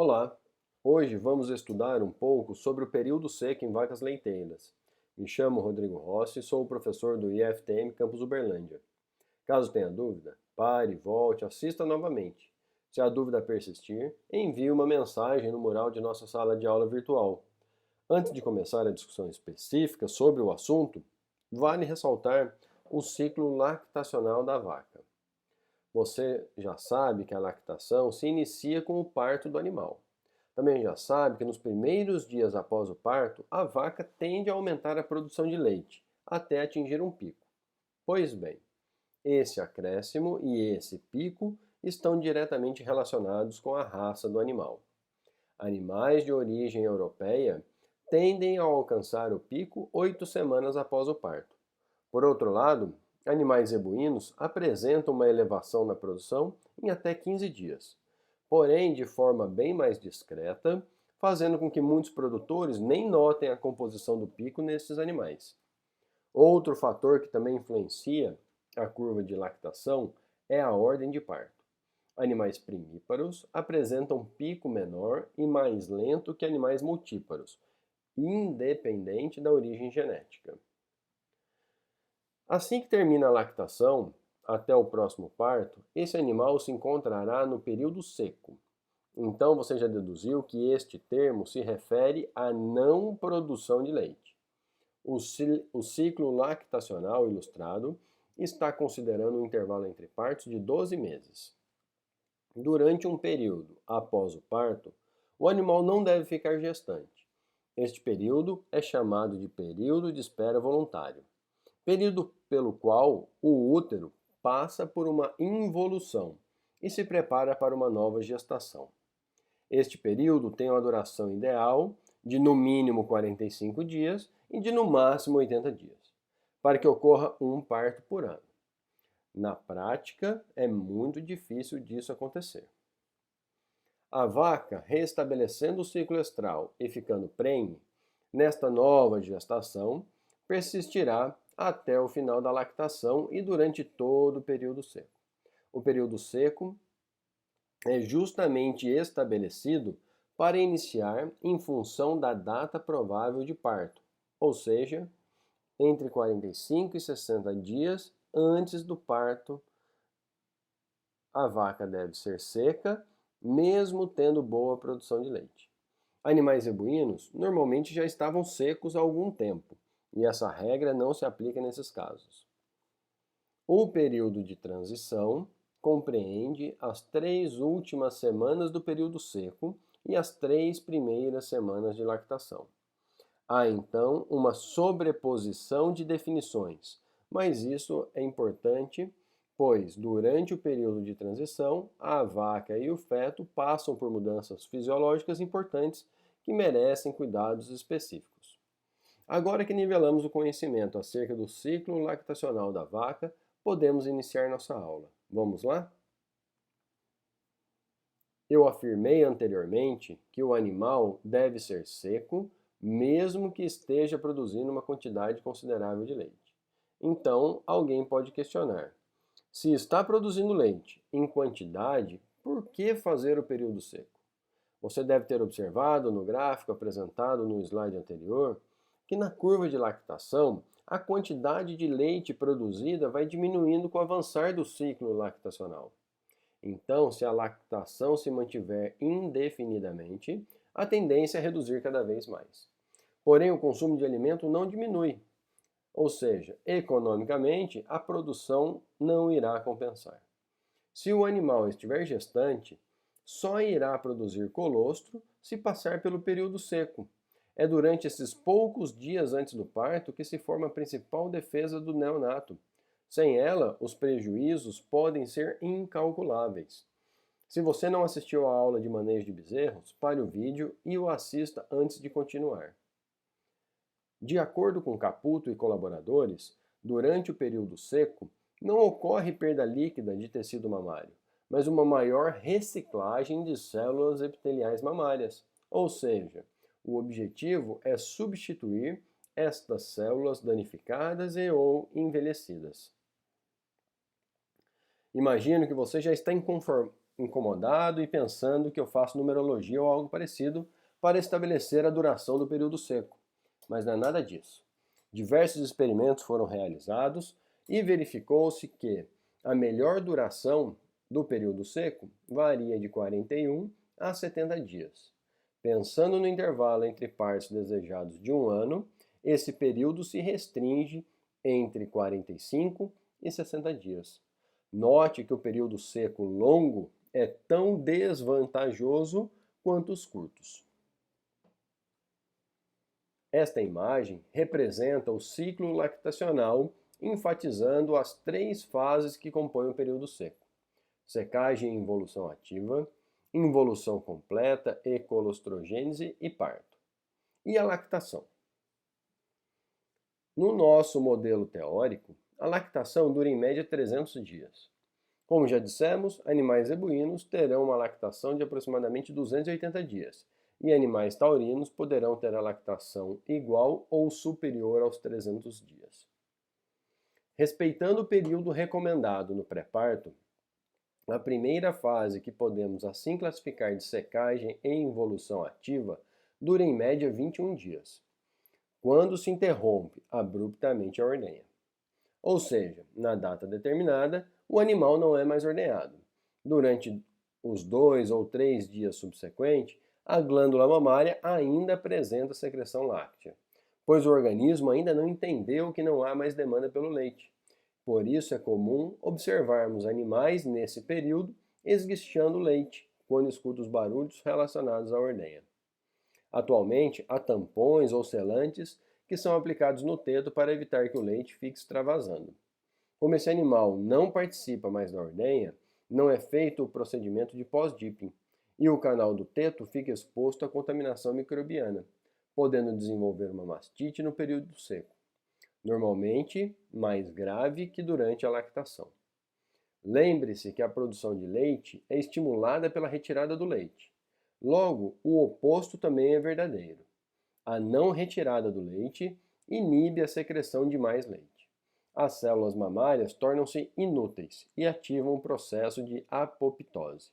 Olá! Hoje vamos estudar um pouco sobre o período seco em vacas leiteiras. Me chamo Rodrigo Rossi e sou o professor do IFTM Campus Uberlândia. Caso tenha dúvida, pare, volte, assista novamente. Se a dúvida persistir, envie uma mensagem no mural de nossa sala de aula virtual. Antes de começar a discussão específica sobre o assunto, vale ressaltar o ciclo lactacional da vaca. Você já sabe que a lactação se inicia com o parto do animal. Também já sabe que nos primeiros dias após o parto, a vaca tende a aumentar a produção de leite, até atingir um pico. Pois bem, esse acréscimo e esse pico estão diretamente relacionados com a raça do animal. Animais de origem europeia tendem a alcançar o pico 8 semanas após o parto. Por outro lado, animais zebuínos apresentam uma elevação na produção em até 15 dias, porém de forma bem mais discreta, fazendo com que muitos produtores nem notem a composição do pico nesses animais. Outro fator que também influencia a curva de lactação é a ordem de parto. Animais primíparos apresentam pico menor e mais lento que animais multíparos, independente da origem genética. Assim que termina a lactação, até o próximo parto, esse animal se encontrará no período seco. Então você já deduziu que este termo se refere à não produção de leite. O ciclo lactacional ilustrado está considerando um intervalo entre partos de 12 meses. Durante um período após o parto, o animal não deve ficar gestante. Este período é chamado de período de espera voluntário, período pelo qual o útero passa por uma involução e se prepara para uma nova gestação. Este período tem uma duração ideal de no mínimo 45 dias e de no máximo 80 dias, para que ocorra um parto por ano. Na prática, é muito difícil disso acontecer. A vaca, restabelecendo o ciclo estral e ficando prenhe, nesta nova gestação, persistirá até o final da lactação e durante todo o período seco. O período seco é justamente estabelecido para iniciar em função da data provável de parto, ou seja, entre 45 e 60 dias antes do parto. A vaca deve ser seca, mesmo tendo boa produção de leite. Animais zebuínos normalmente já estavam secos há algum tempo, e essa regra não se aplica nesses casos. O período de transição compreende as 3 últimas semanas do período seco e as 3 primeiras semanas de lactação. Há então uma sobreposição de definições, mas isso é importante, pois durante o período de transição, a vaca e o feto passam por mudanças fisiológicas importantes que merecem cuidados específicos. Agora que nivelamos o conhecimento acerca do ciclo lactacional da vaca, podemos iniciar nossa aula. Vamos lá? Eu afirmei anteriormente que o animal deve ser seco, mesmo que esteja produzindo uma quantidade considerável de leite. Então, alguém pode questionar: se está produzindo leite em quantidade, por que fazer o período seco? Você deve ter observado no gráfico apresentado no slide anterior que na curva de lactação, a quantidade de leite produzida vai diminuindo com o avançar do ciclo lactacional. Então, se a lactação se mantiver indefinidamente, a tendência é reduzir cada vez mais. Porém, o consumo de alimento não diminui, ou seja, economicamente, a produção não irá compensar. Se o animal estiver gestante, só irá produzir colostro se passar pelo período seco. É durante esses poucos dias antes do parto que se forma a principal defesa do neonato. Sem ela, os prejuízos podem ser incalculáveis. Se você não assistiu à aula de manejo de bezerros, pare o vídeo e o assista antes de continuar. De acordo com Caputo e colaboradores, durante o período seco, não ocorre perda líquida de tecido mamário, mas uma maior reciclagem de células epiteliais mamárias, ou seja, o objetivo é substituir estas células danificadas e ou envelhecidas. Imagino que você já está incomodado e pensando que eu faço numerologia ou algo parecido para estabelecer a duração do período seco, mas não é nada disso. Diversos experimentos foram realizados e verificou-se que a melhor duração do período seco varia de 41 a 70 dias. Pensando no intervalo entre partos desejados de um ano, esse período se restringe entre 45 e 60 dias. Note que o período seco longo é tão desvantajoso quanto os curtos. Esta imagem representa o ciclo lactacional, enfatizando as 3 fases que compõem o período seco: secagem e involução ativa, involução completa e colostrogênese e parto. E a lactação? No nosso modelo teórico, a lactação dura em média 300 dias. Como já dissemos, animais zebuínos terão uma lactação de aproximadamente 280 dias, e animais taurinos poderão ter a lactação igual ou superior aos 300 dias. Respeitando o período recomendado no pré-parto, a primeira fase, que podemos assim classificar de secagem e involução ativa, dura em média 21 dias, quando se interrompe abruptamente a ordenha. Ou seja, na data determinada, o animal não é mais ordenhado. Durante os 2 ou 3 dias subsequentes, a glândula mamária ainda apresenta secreção láctea, pois o organismo ainda não entendeu que não há mais demanda pelo leite. Por isso é comum observarmos animais nesse período esguichando leite, quando escutam os barulhos relacionados à ordenha. Atualmente, há tampões ou selantes que são aplicados no teto para evitar que o leite fique extravasando. Como esse animal não participa mais da ordenha, não é feito o procedimento de pós-dipping, e o canal do teto fica exposto à contaminação microbiana, podendo desenvolver uma mastite no período seco, normalmente mais grave que durante a lactação. Lembre-se que a produção de leite é estimulada pela retirada do leite. Logo, o oposto também é verdadeiro. A não retirada do leite inibe a secreção de mais leite. As células mamárias tornam-se inúteis e ativam o processo de apoptose.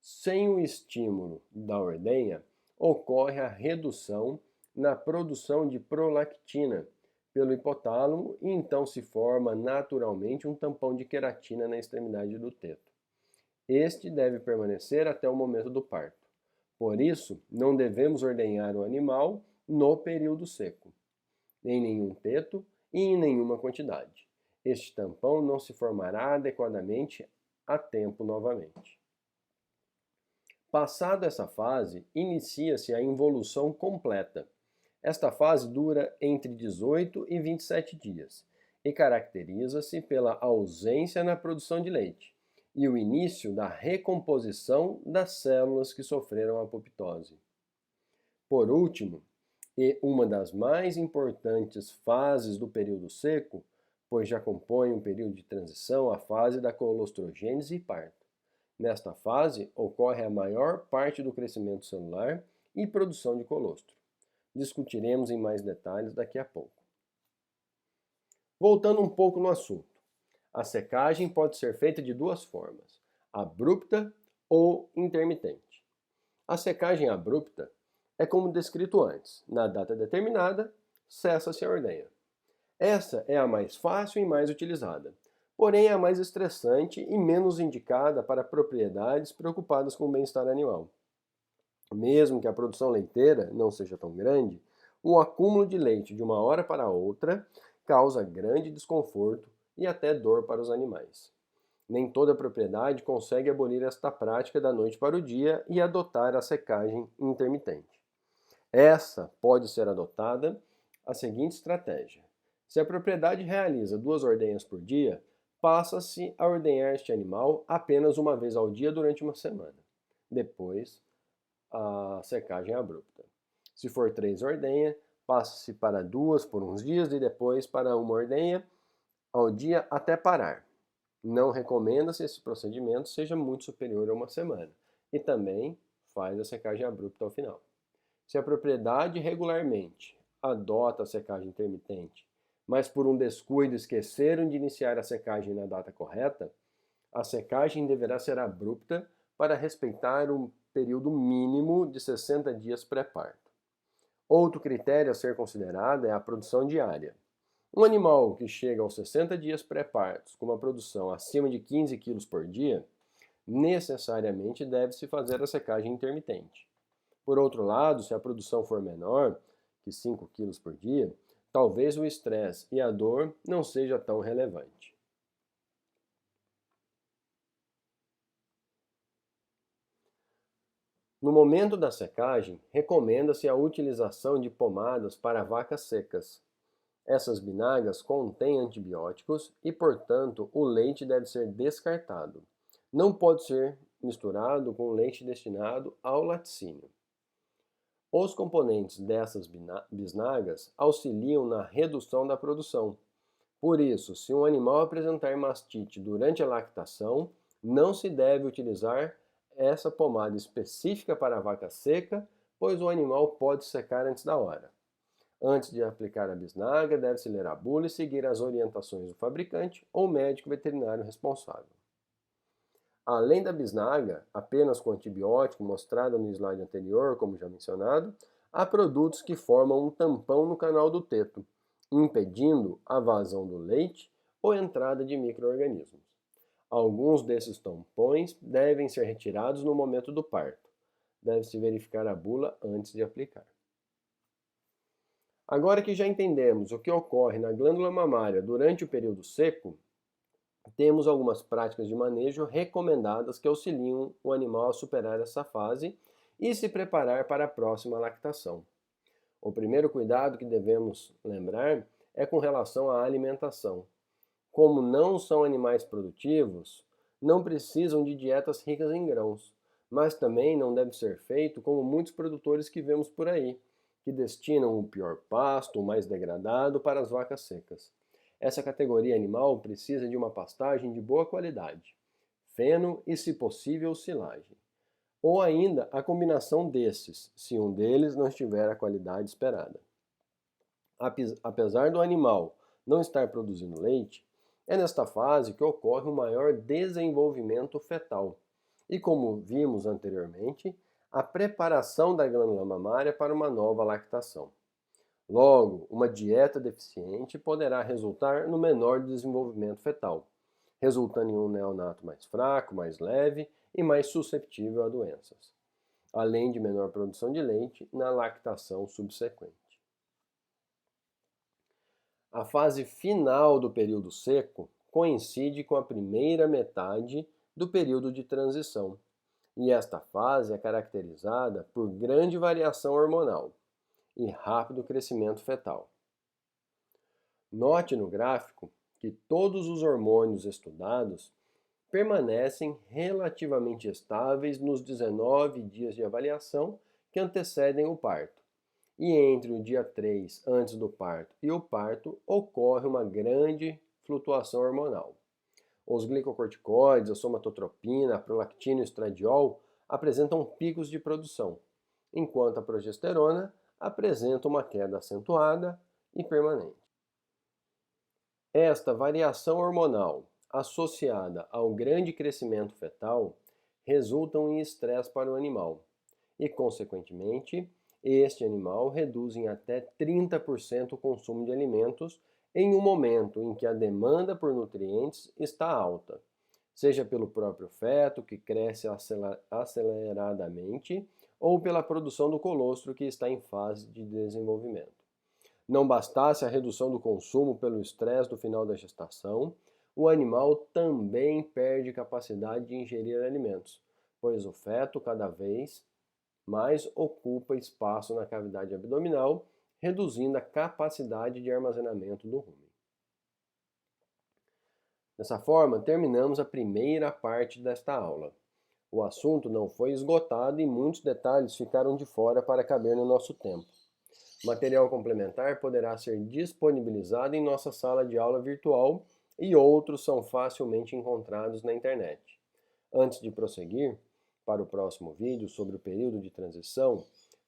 Sem o estímulo da ordenha, ocorre a redução na produção de prolactina pelo hipotálamo e então se forma naturalmente um tampão de queratina na extremidade do teto. Este deve permanecer até o momento do parto. Por isso, não devemos ordenhar o animal no período seco, em nenhum teto e em nenhuma quantidade. Este tampão não se formará adequadamente a tempo novamente. Passada essa fase, inicia-se a involução completa. Esta fase dura entre 18 e 27 dias e caracteriza-se pela ausência na produção de leite e o início da recomposição das células que sofreram apoptose. Por último, e uma das mais importantes fases do período seco, pois já compõe um período de transição, a fase da colostrogênese e parto. Nesta fase, ocorre a maior parte do crescimento celular e produção de colostro. Discutiremos em mais detalhes daqui a pouco. Voltando um pouco no assunto, a secagem pode ser feita de 2 formas, abrupta ou intermitente. A secagem abrupta é como descrito antes, na data determinada, cessa-se a ordenha. Essa é a mais fácil e mais utilizada, porém é a mais estressante e menos indicada para propriedades preocupadas com o bem-estar animal. Mesmo que a produção leiteira não seja tão grande, o acúmulo de leite de uma hora para outra causa grande desconforto e até dor para os animais. Nem toda propriedade consegue abolir esta prática da noite para o dia e adotar a secagem intermitente. Essa pode ser adotada a seguinte estratégia. Se a propriedade realiza 2 ordenhas por dia, passa-se a ordenhar este animal apenas uma vez ao dia durante uma semana. Depois, a secagem abrupta. Se for 3 ordenhas, passa-se para 2 por uns dias e depois para 1 ordenha ao dia até parar. Não recomenda-se esse procedimento seja muito superior a uma semana e também faz a secagem abrupta ao final. Se a propriedade regularmente adota a secagem intermitente, mas por um descuido esqueceram de iniciar a secagem na data correta, A secagem deverá ser abrupta para respeitar um período mínimo de 60 dias pré-parto. Outro critério a ser considerado é a produção diária. Um animal que chega aos 60 dias pré-partos com uma produção acima de 15 kg por dia, necessariamente deve-se fazer a secagem intermitente. Por outro lado, se a produção for menor que 5 kg por dia, talvez o estresse e a dor não seja tão relevante. No momento da secagem, recomenda-se a utilização de pomadas para vacas secas. Essas binagas contêm antibióticos e, portanto, o leite deve ser descartado. Não pode ser misturado com leite destinado ao laticínio. Os componentes dessas bisnagas auxiliam na redução da produção. Por isso, se um animal apresentar mastite durante a lactação, não se deve utilizar essa pomada específica para a vaca seca, pois o animal pode secar antes da hora. Antes de aplicar a bisnaga, deve-se ler a bula e seguir as orientações do fabricante ou médico veterinário responsável. Além da bisnaga, apenas com antibiótico, mostrada no slide anterior, como já mencionado, há produtos que formam um tampão no canal do teto, impedindo a vazão do leite ou entrada de micro-organismos. Alguns desses tampões devem ser retirados no momento do parto. Deve-se verificar a bula antes de aplicar. Agora que já entendemos o que ocorre na glândula mamária durante o período seco, temos algumas práticas de manejo recomendadas que auxiliam o animal a superar essa fase e se preparar para a próxima lactação. O primeiro cuidado que devemos lembrar é com relação à alimentação. Como não são animais produtivos, não precisam de dietas ricas em grãos, mas também não deve ser feito como muitos produtores que vemos por aí, que destinam o pior pasto, o mais degradado, para as vacas secas. Essa categoria animal precisa de uma pastagem de boa qualidade, feno e, se possível, silagem. Ou ainda a combinação desses, se um deles não estiver a qualidade esperada. Apesar do animal não estar produzindo leite, é nesta fase que ocorre o maior desenvolvimento fetal. E como vimos anteriormente, a preparação da glândula mamária para uma nova lactação. Logo, uma dieta deficiente poderá resultar no menor desenvolvimento fetal, resultando em um neonato mais fraco, mais leve e mais susceptível a doenças, além de menor produção de leite na lactação subsequente. A fase final do período seco coincide com a primeira metade do período de transição, e esta fase é caracterizada por grande variação hormonal e rápido crescimento fetal. Note no gráfico que todos os hormônios estudados permanecem relativamente estáveis nos 19 dias de avaliação que antecedem o parto. E entre o dia 3 antes do parto e o parto ocorre uma grande flutuação hormonal. Os glicocorticoides, a somatotropina, a prolactina e o estradiol apresentam picos de produção, enquanto a progesterona apresenta uma queda acentuada e permanente. Esta variação hormonal, associada ao grande crescimento fetal, resultam em estresse para o animal e, consequentemente, este animal reduz em até 30% o consumo de alimentos em um momento em que a demanda por nutrientes está alta, seja pelo próprio feto, que cresce aceleradamente, ou pela produção do colostro, que está em fase de desenvolvimento. Não bastasse a redução do consumo pelo estresse do final da gestação, o animal também perde capacidade de ingerir alimentos, pois o feto cada vez mais ocupa espaço na cavidade abdominal, reduzindo a capacidade de armazenamento do rumen. Dessa forma, terminamos a primeira parte desta aula. O assunto não foi esgotado e muitos detalhes ficaram de fora para caber no nosso tempo. Material complementar poderá ser disponibilizado em nossa sala de aula virtual e outros são facilmente encontrados na internet. Antes de prosseguir para o próximo vídeo sobre o período de transição,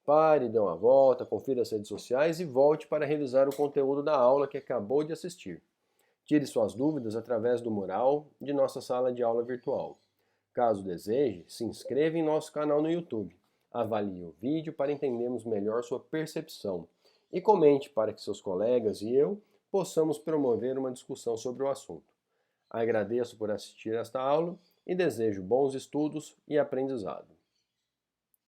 pare, dê uma volta, confira as redes sociais e volte para revisar o conteúdo da aula que acabou de assistir. Tire suas dúvidas através do mural de nossa sala de aula virtual. Caso deseje, se inscreva em nosso canal no YouTube, avalie o vídeo para entendermos melhor sua percepção e comente para que seus colegas e eu possamos promover uma discussão sobre o assunto. Agradeço por assistir esta aula e desejo bons estudos e aprendizado.